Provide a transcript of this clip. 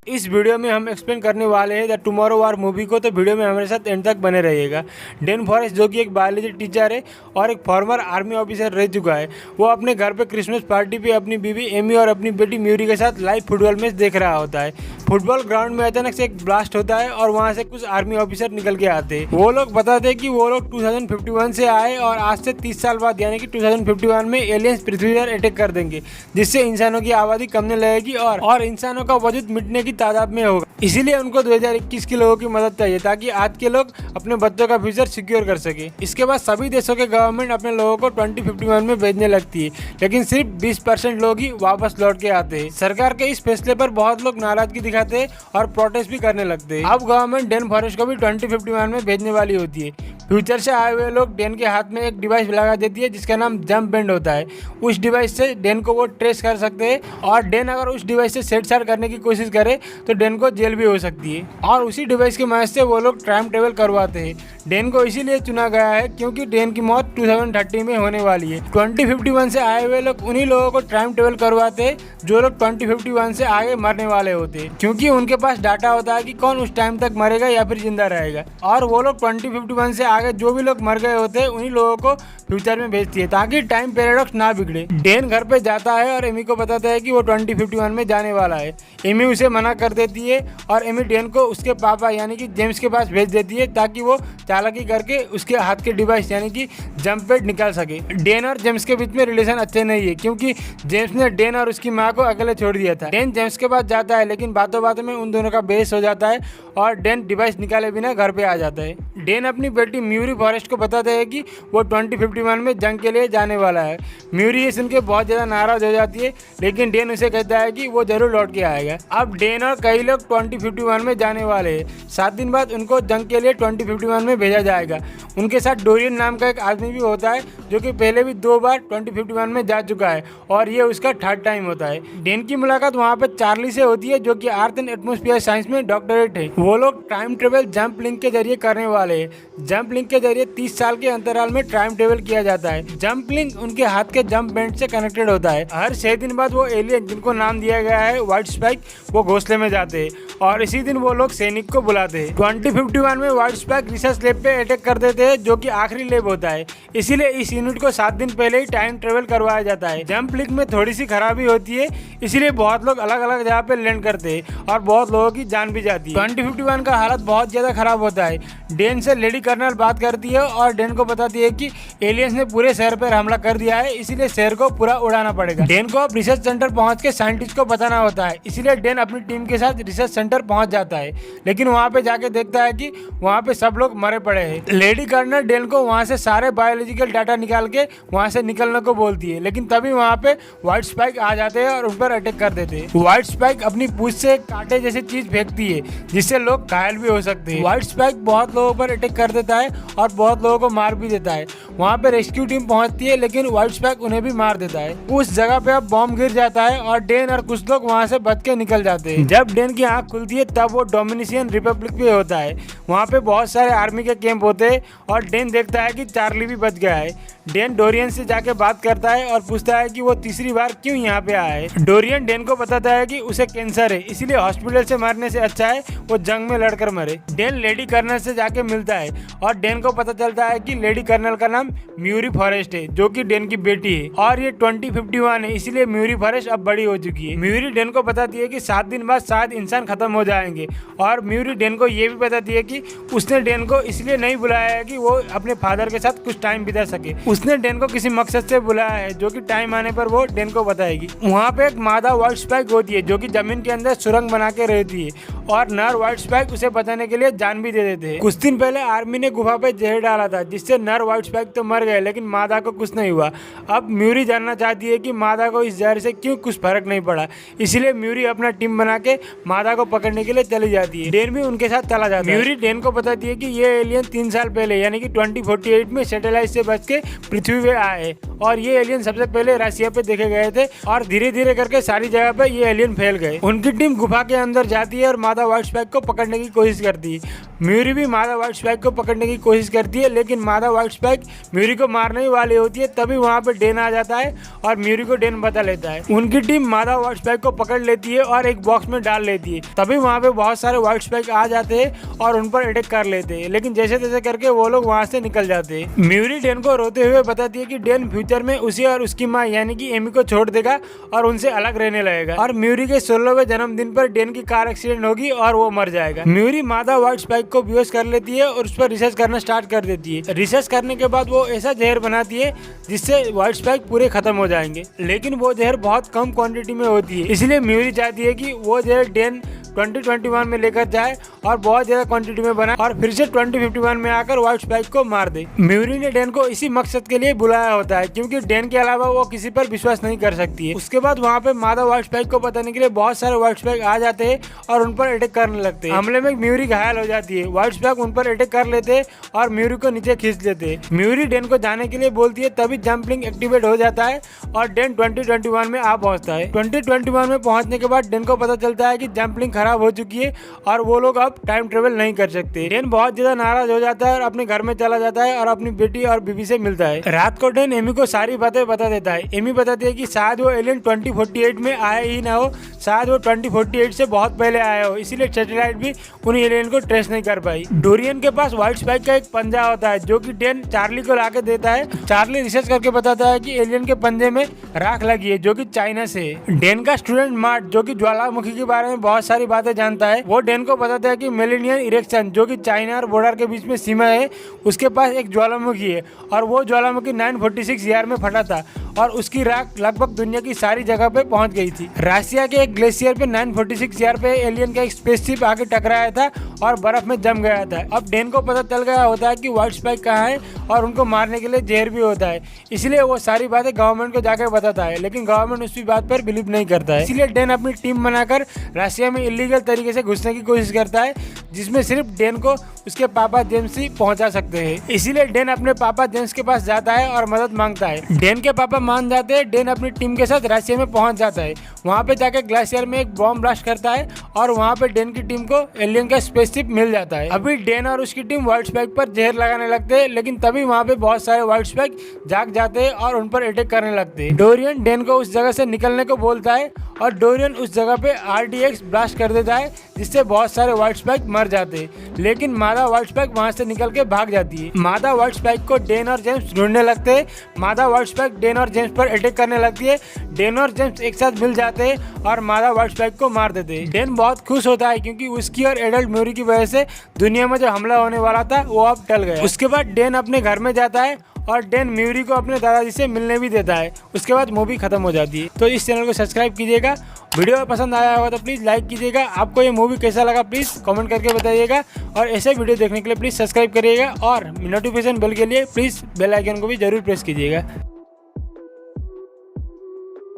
इस वीडियो में हम एक्सप्लेन करने वाले हैं द टुमारो वार मूवी को, तो वीडियो में हमारे साथ एंड तक बने रहिएगा। डेन फॉरेस्ट जो कि एक बायोलॉजी टीचर है और एक फॉर्मर आर्मी ऑफिसर रह चुका है, वो अपने घर पे क्रिसमस पार्टी पे अपनी बीवी एमी और अपनी बेटी म्यूरी के साथ लाइव फुटबॉल मैच देख रहा होता है। फुटबॉल ग्राउंड में अचानक से एक ब्लास्ट होता है और वहाँ से कुछ आर्मी ऑफिसर निकल के आते हैं। वो लोग बताते हैं कि वो लोग 2051 से आए और आज से 30 साल बाद यानी कि 2051 में एलियंस पृथ्वी पर अटैक कर देंगे, जिससे इंसानों की आबादी कमने लगेगी और इंसानों का वजूद मिटने की तादाद में होगा। इसीलिए उनको 2021 के लोगों की मदद चाहिए ताकि आज के लोग अपने बच्चों का फ्यूचर सिक्योर कर सके। इसके बाद सभी देशों के गवर्नमेंट अपने लोगों को 2051 में भेजने लगती है, लेकिन सिर्फ 20% लोग ही वापस लौट के आते हैं। सरकार के इस फैसले पर बहुत लोग नाराजगी दिखाते हैं और प्रोटेस्ट भी करने लगते हैं। अब गवर्नमेंट डेन फॉरेस्ट को भी 2051 में भेजने वाली होती है। फ्यूचर से आए हुए लोग डेन के हाथ में एक डिवाइस लगा देती है जिसका नाम जंप बैंड होता है। उस डिवाइस से डेन को वो ट्रेस कर सकते हैं और डेन अगर उस डिवाइस से छेड़छाड़ करने की कोशिश करे तो डेन को जेल भी हो सकती है। और उसी डिवाइस की मदद से वो लोग टाइम ट्रेवल करवाते हैं। डेन को इसीलिए चुना गया है क्योंकि डेन की मौत 2030 में होने वाली है। 2051 से आए हुए लोग उन्हीं लोगों को टाइम ट्रेवल करवाते हैं जो लोग 2051 से आगे मरने वाले होते हैं, क्योंकि उनके पास डाटा होता है कि कौन उस टाइम तक मरेगा या फिर जिंदा रहेगा। और वो लोग 2051 से आगे जो भी लोग मर गए होते हैं उन्हीं लोगों को फ्यूचर में भेजती है ताकि टाइम पैराडॉक्स ना बिगड़े। डेन घर पे जाता है और एमी को बताता है कि वो 2051 में जाने वाला है। एमी उसे मना कर देती है और एमी डेन को उसके पापा यानी कि जेम्स के पास भेज देती है ताकि वो चालाकी करके उसके हाथ के डिवाइस यानी कि जंप पैड निकाल सके। डेन और जेम्स के बीच में रिलेशन अच्छे नहीं है क्योंकि जेम्स ने डेन और उसकी माँ को अकेले छोड़ दिया था। डेन जेम्स के पास जाता है लेकिन बातों बातों में उन दोनों का बहस हो जाता है और डेन डिवाइस निकाले बिना घर पे आ जाता है। डेन अपनी बेटी म्यूरी फॉरेस्ट को बताता है कि वो 2051 में जंग के लिए जाने वाला है। म्यूरी ये सुन के बहुत ज़्यादा नाराज हो जाती है, लेकिन डेन उसे कहता है कि वो जरूर लौट के आएगा। अब डेन और कई लोग 2051 में जाने वाले हैं। 7 दिन बाद उनको जंग के लिए 2051 में भेजा जाएगा। उनके साथ डोरियन नाम का एक आदमी भी होता है जो कि पहले भी 2 बार 2051 में जा चुका है और ये उसका 3rd टाइम होता है। डेन की मुलाकात वहाँ पे चार्ली से होती है जो कि अर्थ एंड एटमॉस्फेयर साइंस में डॉक्टरेट है। वो लोग टाइम ट्रेवल जंप लिंक के जरिए करने वाले हैं। जंप लिंक के जरिए 30 साल के अंतराल में टाइम ट्रेवल किया जाता है। जंप लिंक उनके हाथ के जंप बैंड से कनेक्टेड होता है। हर 6 दिन बाद वो एलियन जिनको नाम दिया गया है व्हाइट स्पाइक, वो घोंसले में जाते हैं और इसी दिन वो लोग सैनिक को बुलाते हैं। 2051 में व्हाइट स्पाइक रिसर्च लैब पे अटैक कर देते हैं जो कि आखिरी लैब होता है, इसीलिए इस यूनिट को 7 दिन पहले ही टाइम ट्रेवल करवाया जाता है। जंप लिंक में थोड़ी सी खराबी होती है, इसीलिए बहुत लोग अलग अलग जगह पे लैंड करते हैं और बहुत लोगों की जान भी जाती है। 2051 का हालत बहुत ज्यादा खराब होता है। डेन से लेडी कर्नल बात करती है और डेन को बताती है कि एलियंस ने पूरे शहर पर हमला कर दिया है, इसीलिए शहर को पूरा उड़ाना पड़ेगा। डेन को अब रिसर्च सेंटर पहुंच के साइंटिस्ट को बताना होता है, इसीलिए डेन अपनी टीम के साथ रिसर्च सेंटर पहुंच जाता है, लेकिन वहां पे जाके देखता है कि वहां पे सब लोग मरे पड़े हैं। लेडी कर्नल डेन को वहां से सारे बायोलॉजिकल डाटा निकाल के वहां से निकलने को बोलती है, लेकिन तभी वहां पे व्हाइट स्पाइक आ जाते हैं और उन पर अटैक कर देते हैं। व्हाइट स्पाइक अपनी पूंछ से कांटे जैसी चीज फेंकती है जिससे लोग घायल भी हो सकते हैं। व्हाइट स्पाइक बहुत लोगों पर अटैक कर देता है और बहुत लोगों को मार भी देता है। वहाँ पे रेस्क्यू टीम पहुंचती है लेकिन व्हाइट स्पाइक उन्हें भी मार देता है। उस जगह पे अब बॉम्ब गिर जाता है और डेन और कुछ लोग वहाँ से बच के निकल जाते हैं। जब डेन की आंख खुलती है तब वो डोमिनिशियन रिपब्लिक पे होता है। वहाँ पे बहुत सारे आर्मी के कैंप होते हैं और डेन देखता है कि चार्ली भी बच गया है। डेन डोरियन से जाके बात करता है और पूछता है कि वो तीसरी बार क्यों यहाँ पे आया है। डोरियन डेन को बताता है कि उसे कैंसर है, इसीलिए हॉस्पिटल से मरने से अच्छा है वो जंग में लड़कर मरे। डेन लेडी कर्नल से जाके मिलता है और डेन को पता चलता है कि लेडी कर्नल का नाम म्यूरी फॉरेस्ट है जो कि डेन की बेटी है और ये 2051 है, इसीलिए म्यूरी फॉरेस्ट अब बड़ी हो चुकी है। म्यूरी डेन को बताती है कि 7 दिन बाद शायद इंसान खत्म हो जाएंगे और म्यूरी डेन को ये भी बताती है कि उसने डेन को इसलिए नहीं बुलाया है कि वो अपने फादर के साथ कुछ टाइम बिता सके। उसने डेन को किसी मकसद से बुलाया है जो कि टाइम आने पर वो डेन को बताएगी। वहाँ पे एक मादा व्हाइट स्पाइक होती है जो कि जमीन के अंदर सुरंग बना के रहती है और नर व्हाइट स्पाइक उसे बचाने के लिए जान भी दे देते हैं। कुछ दिन पहले आर्मी ने गुफा पे जहर डाला था जिससे नर व्हाइट स्पाइक तो मर गए लेकिन मादा को कुछ नहीं हुआ। अब म्यूरी जानना चाहती है कि मादा को इस जहर से क्यों कुछ फर्क नहीं पड़ा, इसीलिए म्यूरी अपना टीम बना के मादा को पकड़ने के लिए चली जाती है। डेन भी उनके साथ चला जाता है। म्यूरी डेन को बताती है कि ये एलियन 3 साल पहले यानी कि 2048 में सैटेलाइट से बच के पृथ्वी पे आए और ये एलियन सबसे पहले रशिया पे देखे गए थे और धीरे धीरे करके सारी जगह पे ये एलियन फैल गए। उनकी टीम गुफा के अंदर जाती है और मादा व्हाइट स्पाइक को पकड़ने की कोशिश करती है। म्यूरी भी मादा व्हाइट स्पाइक को पकड़ने की कोशिश करती है, लेकिन मादा व्हाइट स्पाइक म्यूरी को मारने ही वाली होती है। तभी वहाँ पे डेन आ जाता है और म्यूरी को डेन बता लेता है। उनकी टीम मादा व्हाइट स्पाइक को पकड़ लेती है और एक बॉक्स में डाल लेती है। तभी वहाँ पे बहुत सारे व्हाइट स्पाइक आ जाते हैं और उन पर अटैक कर लेते हैं, लेकिन जैसे तैसे करके वो लोग वहाँ से निकल जाते हैं। म्यूरी डेन को रोते हुए बताती है कि डेन फ्यूचर में उसे और उसकी माँ यानी कि एमी को छोड़ देगा और उनसे अलग रहने लगेगा, और म्यूरी के 16वें जन्मदिन पर डेन की कार एक्सीडेंट होगी और वो मर जाएगा। म्यूरी मादा व्हाइट स्पाइक को बेहोश कर लेती है और उस पर रिसर्च करना स्टार्ट कर देती है। रिसर्च करने के बाद वो ऐसा जहर बनाती है जिससे व्हाइट स्पाइक पूरे खत्म हो जाएंगे, लेकिन वो जहर बहुत कम क्वांटिटी में होती है। इसलिए म्यूरी चाहती है कि वो जहर डेन 2021 में लेकर जाए और बहुत ज्यादा क्वांटिटी में बनाए और फिर से 2051 में आकर व्हाइट स्पाइक को मार दे। म्यूरी ने डेन को इसी मकसद के लिए बुलाया होता है, क्योंकि डेन के अलावा वो किसी पर विश्वास नहीं कर सकती है। उसके बाद वहाँ पे मादा व्हाइट स्पाइक को बताने के लिए बहुत सारे व्हाइट स्पाइक आ जाते हैं और उन पर अटैक करने लगते हैं। हमले में म्यूरी घायल हो जाती है, व्हाइट स्पाइक उन पर अटैक कर लेते हैं और म्यूरी को नीचे खींच लेते हैं। म्यूरी डेन को जाने के लिए बोलती है, तभी जंपलिंग एक्टिवेट हो जाता है और डेन 2021 में आ पहुंचता है। 2021 में पहुंचने के बाद डेन को पता चलता है कि जंपलिंग खराब हो चुकी है और वो लोग अब टाइम ट्रेवल नहीं कर सकते। डेन बहुत ज्यादा नाराज हो जाता है और अपने घर में चला जाता है और अपनी बेटी और बीबी से मिलता है। रात को डेन एमी को सारी बातें बता देता है। एमी बताती है कि शायद वो एलियन 2048 में आया ही ना हो, शायद वो 2048 से बहुत पहले आया हो, इसीलिए सैटेलाइट भी उन एलियन को ट्रेस नहीं कर पाई। डोरियन के पास व्हाइट स्पाइक का एक पंजा होता है जो कि डेन चार्ली को लाके देता है। चार्ली रिसर्च करके बताता है कि एलियन के पंजे में राख लगी है जो कि चाइना से है। डेन का स्टूडेंट मार्ट, जो कि ज्वालामुखी के बारे में बहुत सारी बातें जानता है, वो डेन को बताता है कि मिलेनियन इरेक्शन, जो कि चाइना और बॉर्डर के बीच में सीमा है, उसके पास एक ज्वालामुखी है और वो ज्वालामुखी 946 ईयर में फटा था और उसकी राख लगभग दुनिया की सारी जगह पे पहुंच गई थी। रशिया के एक ग्लेशियर पे 946 ईयर पे एलियन का एक स्पेसशिप आके टकराया था और बर्फ में जम गया था। अब डेन को पता चल गया होता है कि व्हाइट स्पाइक कहाँ है और उनको मारने के लिए जहर भी होता है, इसलिए वो सारी बातें गवर्नमेंट को जाकर बताता है, लेकिन गवर्नमेंट उसकी बात पर बिलीव नहीं करता है। इसलिए डेन अपनी टीम बनाकर रशिया में इलीगल तरीके से घुसने की कोशिश करता है, जिसमें सिर्फ डेन को उसके पापा जेम्स ही पहुंचा सकते हैं। इसीलिए डेन अपने पापा जेम्स के पास जाता है और मदद मांगता है। डेन के पापा मान जाते हैं। डेन अपनी टीम के साथ रशिया में पहुंच जाता है। वहां पे जाके ग्लेशियर में एक बॉम्ब ब्लास्ट करता है और वहां पे डेन की टीम को एलियन का स्पेसशिप मिल जाता है। अभी डेन और उसकी टीम व्हाइट स्पाइक पर जहर लगाने लगते हैं, लेकिन तभी वहां पे बहुत सारे व्हाइट स्पाइक जाग जाते हैं और उन पर अटैक करने लगते हैं। डोरियन डेन को उस जगह से निकलने को बोलता है और डोरियन उस जगह पे RDX ब्लास्ट कर देता है, जिससे बहुत सारे व्हाइट स्पाइक मर जाते हैं, लेकिन मादा व्हाइट स्पाइक वहां से निकल के भाग जाती है। मादा व्हाइट स्पाइक को डेन और जेम्स ढूंढने लगते हैं। मादा व्हाइट स्पाइक डेन और जेम्स पर अटैक करने लगती है। डेन और जेम्स एक साथ मिल जाते हैं और मादा व्हाइट स्पाइक को मार देते हैं। डेन बहुत खुश होता है क्योंकि उसकी और एडल्ट म्यूरी की वजह से दुनिया में जो हमला होने वाला था वो अब टल गया। उसके बाद डेन अपने घर में जाता है और डेन म्यूरी को अपने दादाजी से मिलने भी देता है। उसके बाद मूवी खत्म हो जाती है। तो इस चैनल को सब्सक्राइब कीजिएगा। वीडियो पसंद आया होगा तो प्लीज़ लाइक कीजिएगा। आपको ये मूवी कैसा लगा प्लीज़ कमेंट करके बताइएगा, और ऐसे वीडियो देखने के लिए प्लीज़ सब्सक्राइब करिएगा और नोटिफिकेशन बेल के लिए प्लीज़ बेल आइकन को भी जरूर प्रेस कीजिएगा।